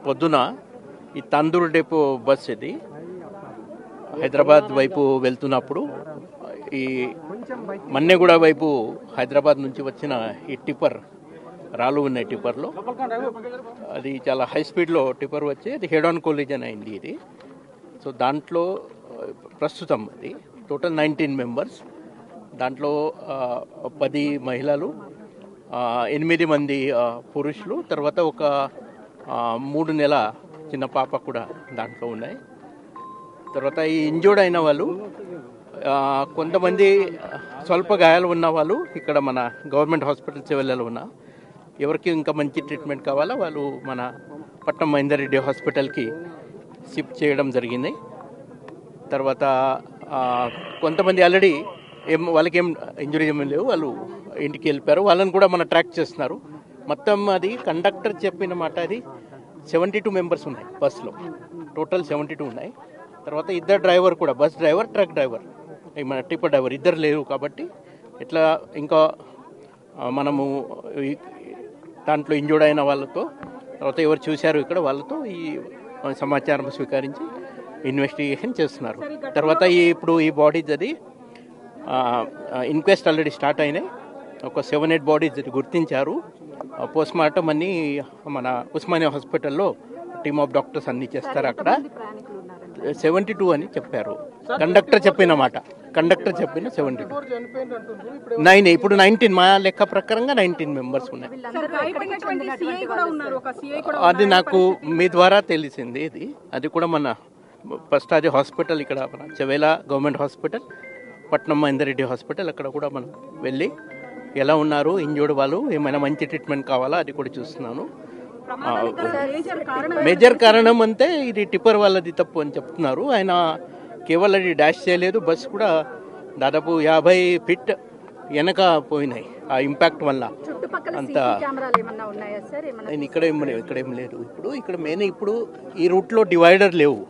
పొద్దున ఈ తందూరు డెపో బస్ ఇది హైదరాబాద్ వైపు వెళ్తున్నప్పుడు ఈ మన్నెగూడ వైపు హైదరాబాద్ నుంచి వచ్చిన ఈ టిప్పర్ రాళ్ళు ఉన్నాయి టిప్పర్లో. అది చాలా హై స్పీడ్లో టిప్పర్ వచ్చి అది హెడ్ ఆన్ కొలిజన్ అయింది ఇది. సో దాంట్లో ప్రస్తుతం అది టోటల్ 19 మెంబర్స్. దాంట్లో 10 మహిళలు, 8 మంది పురుషులు, తర్వాత ఒక 3 నెలల చిన్న పాప కూడా దాంట్లో ఉన్నాయి. తర్వాత ఈ ఇంజూర్డ్ అయిన వాళ్ళు కొంతమంది స్వల్ప గాయాలు ఉన్న వాళ్ళు ఇక్కడ మన గవర్నమెంట్ హాస్పిటల్ సివిల్లో ఉన్న ఎవరికి ఇంకా మంచి ట్రీట్మెంట్ కావాలో వాళ్ళు మన పట్నం మహేందర్ రెడ్డి హాస్పిటల్కి షిఫ్ట్ చేయడం జరిగింది. తర్వాత కొంతమంది ఆల్రెడీ వాళ్ళకి ఏం ఇంజురీ ఏమీ లేవు, వాళ్ళు ఇంటికి వెళ్ళిపోయారు. వాళ్ళని కూడా మనం ట్రాక్ చేస్తున్నారు. మొత్తం అది కండక్టర్ చెప్పిన మాట అది 72 మెంబర్స్ ఉన్నాయి బస్సులో, టోటల్ 72 ఉన్నాయి. తర్వాత ఇద్దరు డ్రైవర్ కూడా, బస్ డ్రైవర్, ట్రక్ డ్రైవర్, మన టిప్పర్ డ్రైవర్ ఇద్దరు లేరు. కాబట్టి ఇట్లా ఇంకా మనము దాంట్లో ఇంజూర్డ్ అయిన వాళ్ళతో, తర్వాత ఎవరు చూశారు ఇక్కడ వాళ్ళతో ఈ సమాచారం స్వీకరించి ఇన్వెస్టిగేషన్ చేస్తున్నారు. తర్వాత ఇప్పుడు ఈ బాడీస్ అది ఇన్క్వెస్ట్ ఆల్రెడీ స్టార్ట్ అయినాయి. ఒక 7-8 బాడీస్ గుర్తించారు. పోస్ట్ మార్టం అన్ని మన ఉస్మానియా హాస్పిటల్లో టీమ్ ఆఫ్ డాక్టర్స్ అన్ని చేస్తారు. అక్కడ 72 అని చెప్పారు. కండక్టర్ చెప్పిన మాట, కండక్టర్ చెప్పిన 72. 9 ఇప్పుడు 19 మా లెక్క ప్రకారంగా 19 మెంబర్స్ ఉన్నాయి. అది నాకు మీ ద్వారా తెలిసింది. అది కూడా మన ఫస్ట్ అది హాస్పిటల్ ఇక్కడ మన చెవేలా గవర్నమెంట్ హాస్పిటల్, పట్నం మహేందర్ రెడ్డి హాస్పిటల్, అక్కడ కూడా మనం వెళ్ళి ఎలా ఉన్నారు ఇంజూర్డ్ వాళ్ళు, ఏమైనా మంచి ట్రీట్మెంట్ కావాలా అది కూడా చూస్తున్నాను. మేజర్ కారణం అంటే ఇది టిప్పర్ వాళ్ళది తప్పు అని చెప్తున్నారు. ఆయన కేవలం అది డాష్ చేయలేదు, బస్ కూడా దాదాపు 50 ఫీట్ వెనక పోయినాయి ఆ ఇంపాక్ట్ వల్ల. అంత ఇక్కడేం లేదు. ఇక్కడ మెయిన్ ఇప్పుడు ఈ రూట్లో డివైడర్ లేవు,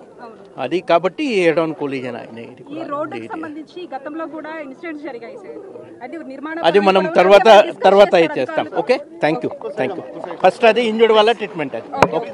అది కాబట్టి హెడ్ ఆన్ కొలిజన్ అయినాయి. అది మనం తర్వాత చేస్తాం. Okay, thank you. ఫస్ట్ అది ఇంజూర్డ్ వాళ్ళ ట్రీట్మెంట్ అది. ఓకే.